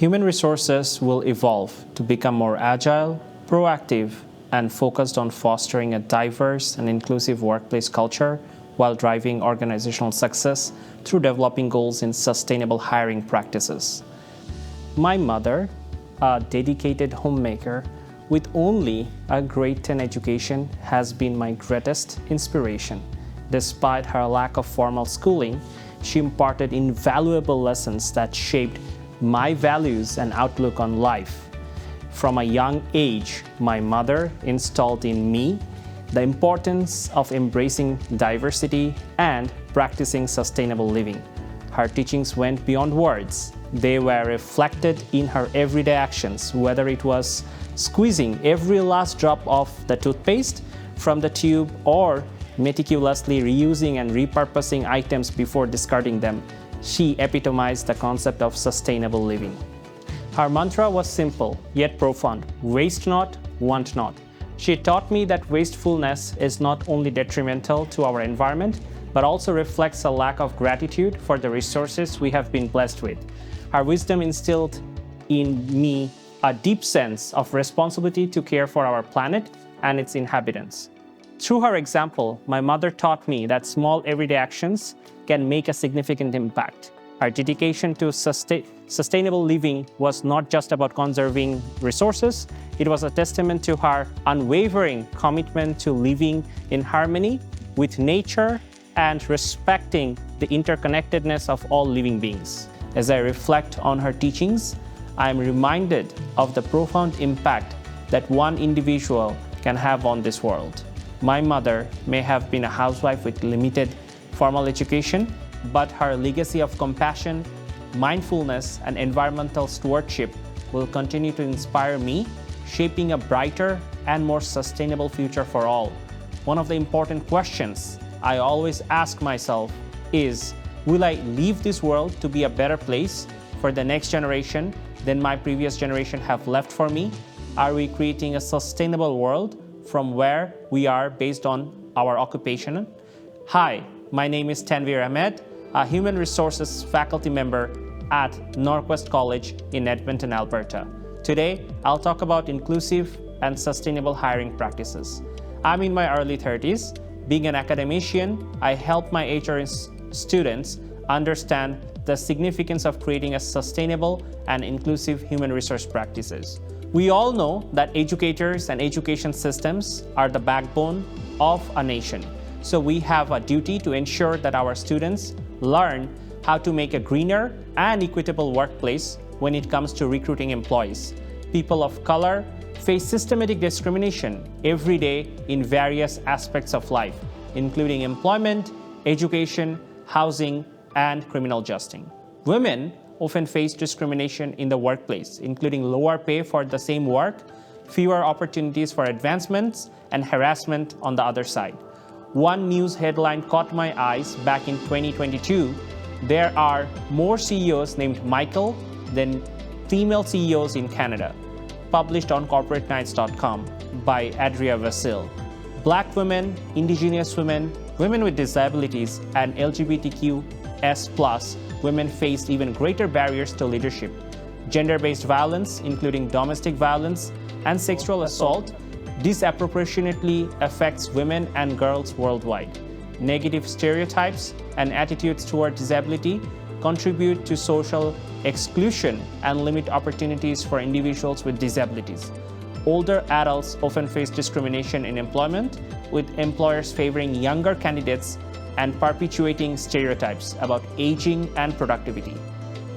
Human resources will evolve to become more agile, proactive, and focused on fostering a diverse and inclusive workplace culture while driving organizational success through developing goals in sustainable hiring practices. My mother, a dedicated homemaker with only a grade 10 education, has been my greatest inspiration. Despite her lack of formal schooling, she imparted invaluable lessons that shaped my values and outlook on life. From a young age, my mother installed in me the importance of embracing diversity and practicing sustainable living. Her teachings went beyond words. They were reflected in her everyday actions, whether it was squeezing every last drop of the toothpaste from the tube or meticulously reusing and repurposing items before discarding them. She epitomized the concept of sustainable living. Her mantra was simple yet profound: waste not, want not. She taught me that wastefulness is not only detrimental to our environment, but also reflects a lack of gratitude for the resources we have been blessed with. Her wisdom instilled in me a deep sense of responsibility to care for our planet and its inhabitants. Through her example, my mother taught me that small everyday actions can make a significant impact. Her dedication to sustainable living was not just about conserving resources, it was a testament to her unwavering commitment to living in harmony with nature and respecting the interconnectedness of all living beings. As I reflect on her teachings, I am reminded of the profound impact that one individual can have on this world. My mother may have been a housewife with limited formal education, but her legacy of compassion, mindfulness, and environmental stewardship will continue to inspire me, shaping a brighter and more sustainable future for all. One of the important questions I always ask myself is, will I leave this world to be a better place for the next generation than my previous generation have left for me? Are we creating a sustainable world from where we are based on our occupation? Hi, my name is Tanvir Ahmed, a human resources faculty member at Norquest College in Edmonton, Alberta. Today, I'll talk about inclusive and sustainable hiring practices. I'm in my early 30s. Being an academician, I help my HR students understand the significance of creating a sustainable and inclusive human resource practices. We all know that educators and education systems are the backbone of a nation. So we have a duty to ensure that our students learn how to make a greener and equitable workplace when it comes to recruiting employees. People of color face systematic discrimination every day in various aspects of life, including employment, education, housing, and criminal justice. Women often face discrimination in the workplace, including lower pay for the same work, fewer opportunities for advancements, and harassment on the other side. One news headline caught my eyes back in 2022. There are more CEOs named Michael than female CEOs in Canada, published on corporatenights.com by Adria Vasil. Black women, Indigenous women, women with disabilities, and LGBTQS+ women faced even greater barriers to leadership. Gender-based violence, including domestic violence and sexual assault, disproportionately affects women and girls worldwide. Negative stereotypes and attitudes toward disability contribute to social exclusion and limit opportunities for individuals with disabilities. Older adults often face discrimination in employment, with employers favoring younger candidates and perpetuating stereotypes about aging and productivity.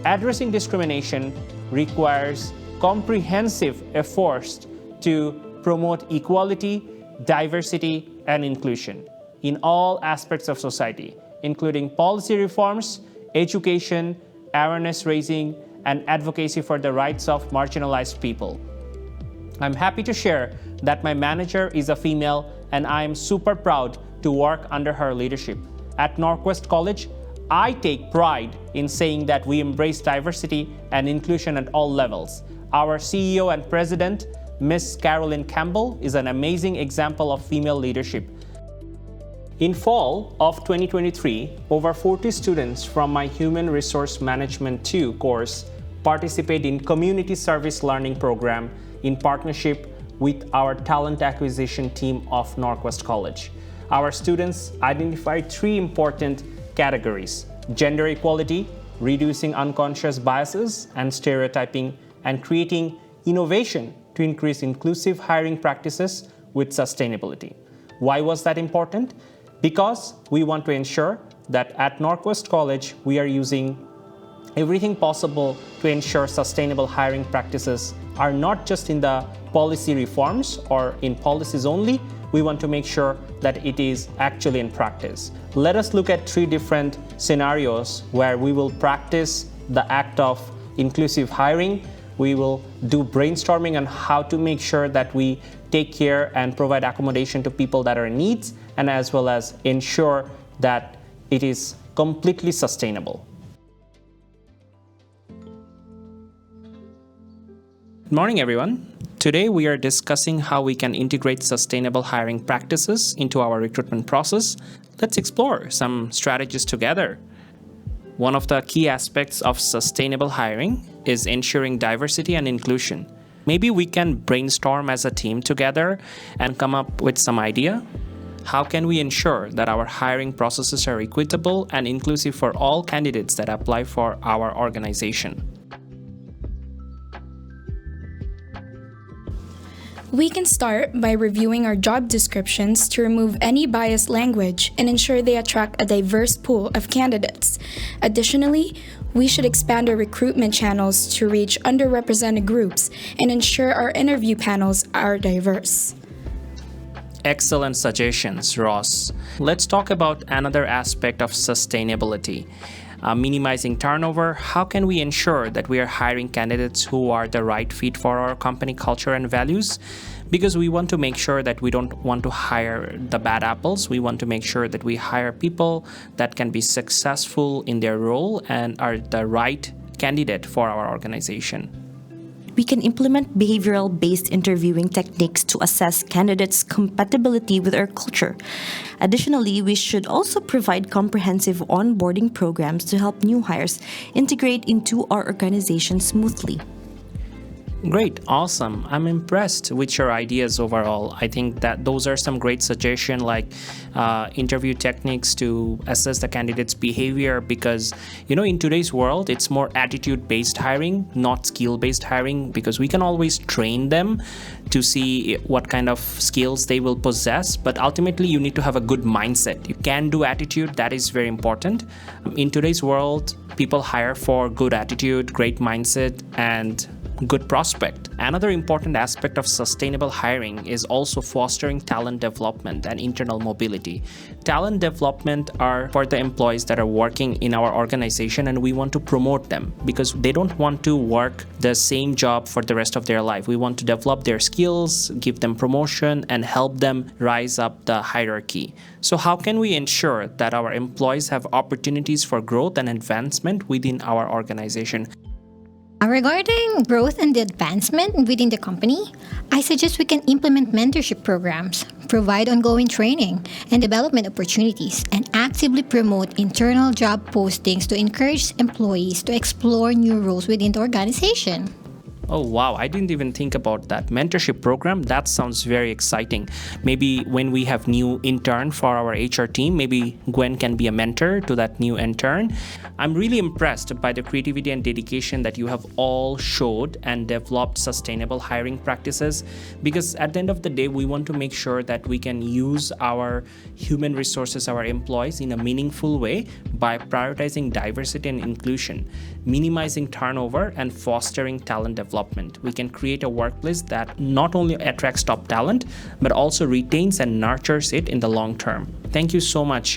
Addressing discrimination requires comprehensive efforts to promote equality, diversity, and inclusion in all aspects of society, including policy reforms, education, awareness raising, and advocacy for the rights of marginalized people. I'm happy to share that my manager is a female, and I am super proud to work under her leadership. At Norquest College, I take pride in saying that we embrace diversity and inclusion at all levels. Our CEO and president, Ms. Carolyn Campbell, is an amazing example of female leadership. In fall of 2023, over 40 students from my Human Resource Management 2 course participate in community service learning program in partnership with our talent acquisition team of Norquest College. Our students identified 3 important categories: gender equality, reducing unconscious biases and stereotyping, and creating innovation to increase inclusive hiring practices with sustainability. Why was that important? Because we want to ensure that at Norquest College, we are using everything possible to ensure sustainable hiring practices are not just in the policy reforms or in policies only. We want to make sure that it is actually in practice. Let us look at 3 different scenarios where we will practice the act of inclusive hiring. We will do brainstorming on how to make sure that we take care and provide accommodation to people that are in needs, and as well as ensure that it is completely sustainable. Good morning, everyone. Today we are discussing how we can integrate sustainable hiring practices into our recruitment process. Let's explore some strategies together. One of the key aspects of sustainable hiring is ensuring diversity and inclusion. Maybe we can brainstorm as a team together and come up with some idea. How can we ensure that our hiring processes are equitable and inclusive for all candidates that apply for our organization? We can start by reviewing our job descriptions to remove any biased language and ensure they attract a diverse pool of candidates. Additionally, we should expand our recruitment channels to reach underrepresented groups and ensure our interview panels are diverse. Excellent suggestions, Ross. Let's talk about another aspect of sustainability. Minimizing turnover. How can we ensure that we are hiring candidates who are the right fit for our company culture and values? Because we want to make sure that we don't want to hire the bad apples. We want to make sure that we hire people that can be successful in their role and are the right candidate for our organization. We can implement behavioral-based interviewing techniques to assess candidates' compatibility with our culture. Additionally, we should also provide comprehensive onboarding programs to help new hires integrate into our organization smoothly. Great, awesome. I'm impressed with your ideas overall. I think that those are some great suggestions, like interview techniques to assess the candidate's behavior, because in today's world it's more attitude-based hiring, not skill-based hiring, because we can always train them to see what kind of skills they will possess, but ultimately you need to have a good mindset. You can do attitude, that is very important. In today's world, people hire for good attitude, great mindset, and good prospect. Another important aspect of sustainable hiring is also fostering talent development and internal mobility. Talent development are for the employees that are working in our organization, and we want to promote them because they don't want to work the same job for the rest of their life. We want to develop their skills, give them promotion, and help them rise up the hierarchy. So how can we ensure that our employees have opportunities for growth and advancement within our organization? Regarding growth and the advancement within the company, I suggest we can implement mentorship programs, provide ongoing training and development opportunities, and actively promote internal job postings to encourage employees to explore new roles within the organization. Oh wow, I didn't even think about that. Mentorship program, that sounds very exciting. Maybe when we have new intern for our HR team, maybe Gwen can be a mentor to that new intern. I'm really impressed by the creativity and dedication that you have all showed and developed sustainable hiring practices, because at the end of the day, we want to make sure that we can use our human resources, our employees, in a meaningful way by prioritizing diversity and inclusion, minimizing turnover, and fostering talent development. We can create a workplace that not only attracts top talent, but also retains and nurtures it in the long term. Thank you so much,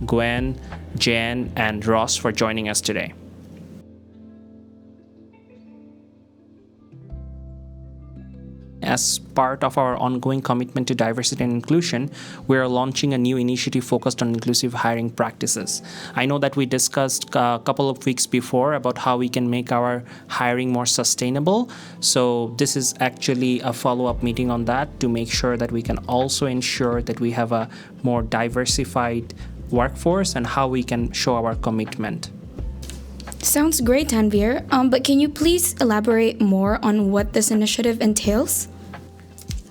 Gwen, Jen, and Ross for joining us today. As part of our ongoing commitment to diversity and inclusion, we are launching a new initiative focused on inclusive hiring practices. I know that we discussed a couple of weeks before about how we can make our hiring more sustainable. So this is actually a follow-up meeting on that to make sure that we can also ensure that we have a more diversified workforce and how we can show our commitment. Sounds great, Tanvir. But can you please elaborate more on what this initiative entails?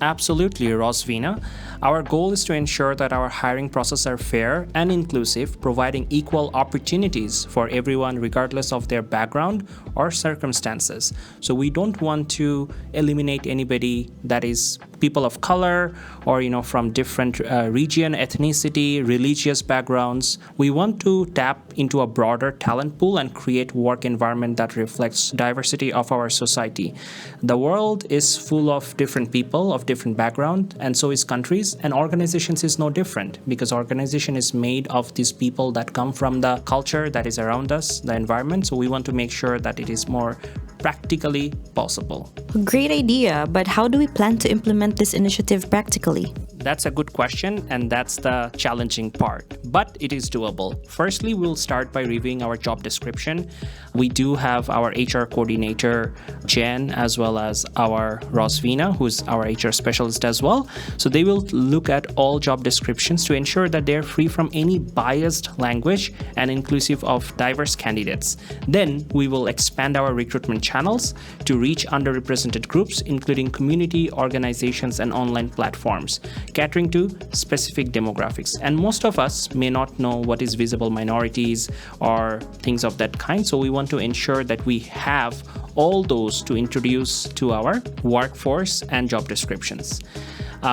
Absolutely, Rosvina. Our goal is to ensure that our hiring processes are fair and inclusive, providing equal opportunities for everyone regardless of their background or circumstances. So we don't want to eliminate anybody that is people of color or from different region, ethnicity, religious backgrounds. We want to tap into a broader talent pool and create work environment that reflects diversity of our society. The world is full of different people of different background, and so is countries, and organizations is no different, because organization is made of these people that come from the culture that is around us, the environment. So we want to make sure that it is more practically possible. Great idea, but how do we plan to implement this initiative practically? That's a good question, and that's the challenging part, but it is doable. Firstly, we'll start by reviewing our job description. We do have our HR coordinator, Jen, as well as our Rosvina, who's our HR specialist as well. So they will look at all job descriptions to ensure that they're free from any biased language and inclusive of diverse candidates. Then we will expand our recruitment channels to reach underrepresented groups, including community organizations and online platforms, catering to specific demographics. And most of us may not know what is visible minorities or things of that kind. So we want to ensure that we have all those to introduce to our workforce and job descriptions.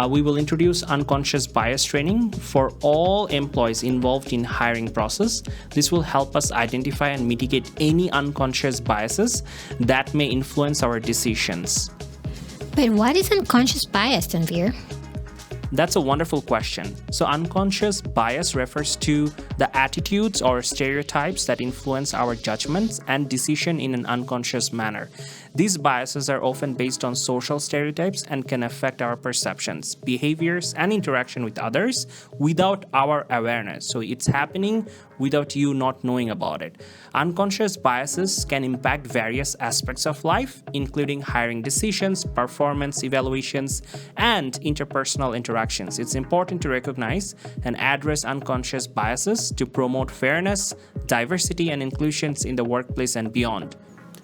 We will introduce unconscious bias training for all employees involved in hiring process. This will help us identify and mitigate any unconscious biases that may influence our decisions. But what is unconscious bias, Tanvir? That's a wonderful question. So unconscious bias refers to the attitudes or stereotypes that influence our judgments and decision in an unconscious manner. These biases are often based on social stereotypes and can affect our perceptions, behaviors, and interaction with others without our awareness. So it's happening without you not knowing about it. Unconscious biases can impact various aspects of life, including hiring decisions, performance evaluations, and interpersonal interactions. It's important to recognize and address unconscious biases to promote fairness, diversity, and inclusions in the workplace and beyond.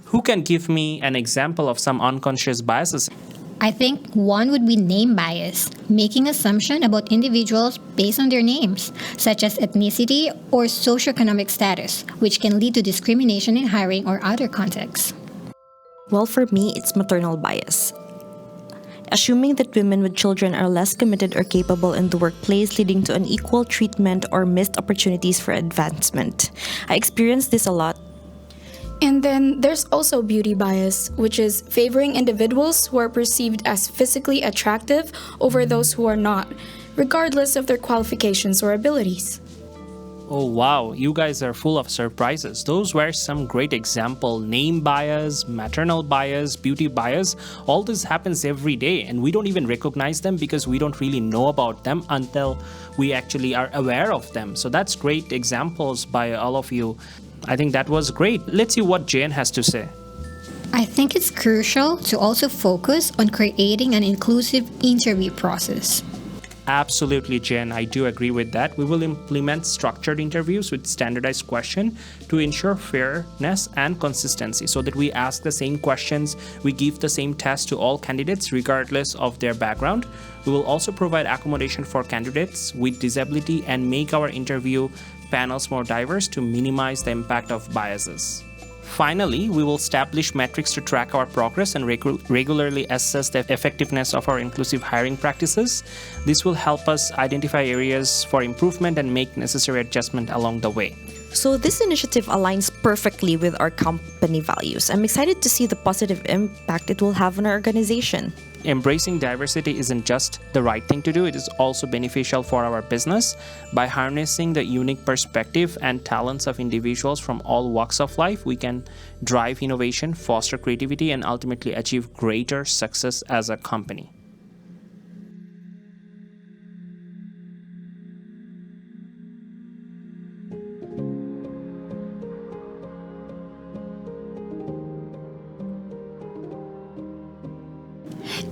Who can give me an example of some unconscious biases? I think one would be name bias, making assumption about individuals based on their names, such as ethnicity or socioeconomic status, which can lead to discrimination in hiring or other contexts. Well, for me, it's maternal bias. Assuming that women with children are less committed or capable in the workplace, leading to unequal treatment or missed opportunities for advancement. I experienced this a lot. And then there's also beauty bias, which is favoring individuals who are perceived as physically attractive over those who are not, regardless of their qualifications or abilities. Oh wow, you guys are full of surprises. Those were some great examples. Name bias, maternal bias, beauty bias. All this happens every day and we don't even recognize them because we don't really know about them until we actually are aware of them. So that's great examples by all of you. I think that was great. Let's see what Jane has to say. I think it's crucial to also focus on creating an inclusive interview process. Absolutely, Jen. I do agree with that. We will implement structured interviews with standardized questions to ensure fairness and consistency so that we ask the same questions, we give the same test to all candidates regardless of their background. We will also provide accommodation for candidates with disability and make our interview panels more diverse to minimize the impact of biases. Finally, we will establish metrics to track our progress and regularly assess the effectiveness of our inclusive hiring practices. This will help us identify areas for improvement and make necessary adjustment along the way. So this initiative aligns perfectly with our company values. I'm excited to see the positive impact it will have on our organization. Embracing diversity isn't just the right thing to do, it is also beneficial for our business. By harnessing the unique perspective and talents of individuals from all walks of life, we can drive innovation, foster creativity, and ultimately achieve greater success as a company.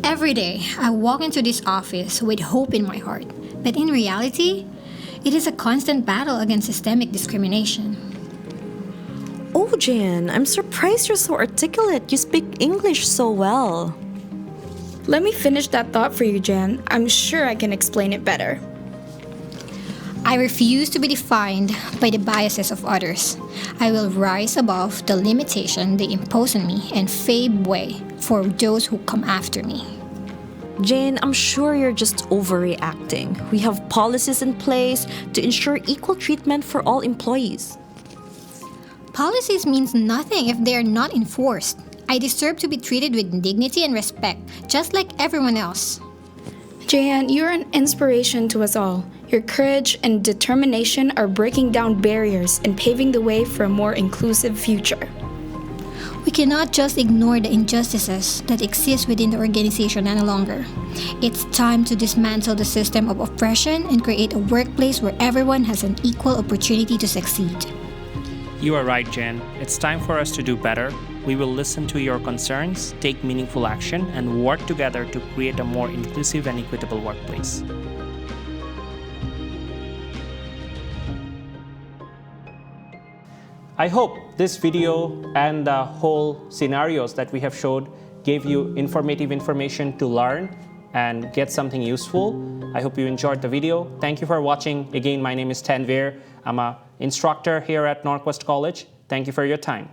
Every day, I walk into this office with hope in my heart, but in reality, it is a constant battle against systemic discrimination. Oh, Jan. I'm surprised you're so articulate. You speak English so well. Let me finish that thought for you, Jan. I'm sure I can explain it better. I refuse to be defined by the biases of others. I will rise above the limitation they impose on me and pave way for those who come after me. Jane, I'm sure you're just overreacting. We have policies in place to ensure equal treatment for all employees. Policies means nothing if they are not enforced. I deserve to be treated with dignity and respect, just like everyone else. Jan, you're an inspiration to us all. Your courage and determination are breaking down barriers and paving the way for a more inclusive future. We cannot just ignore the injustices that exist within the organization any longer. It's time to dismantle the system of oppression and create a workplace where everyone has an equal opportunity to succeed. You are right, Jen. It's time for us to do better. We will listen to your concerns, take meaningful action, and work together to create a more inclusive and equitable workplace. I hope this video and the whole scenarios that we have showed gave you informative information to learn and get something useful. I hope you enjoyed the video. Thank you for watching. Again, my name is Tanvir. I'm an instructor here at Norquest College. Thank you for your time.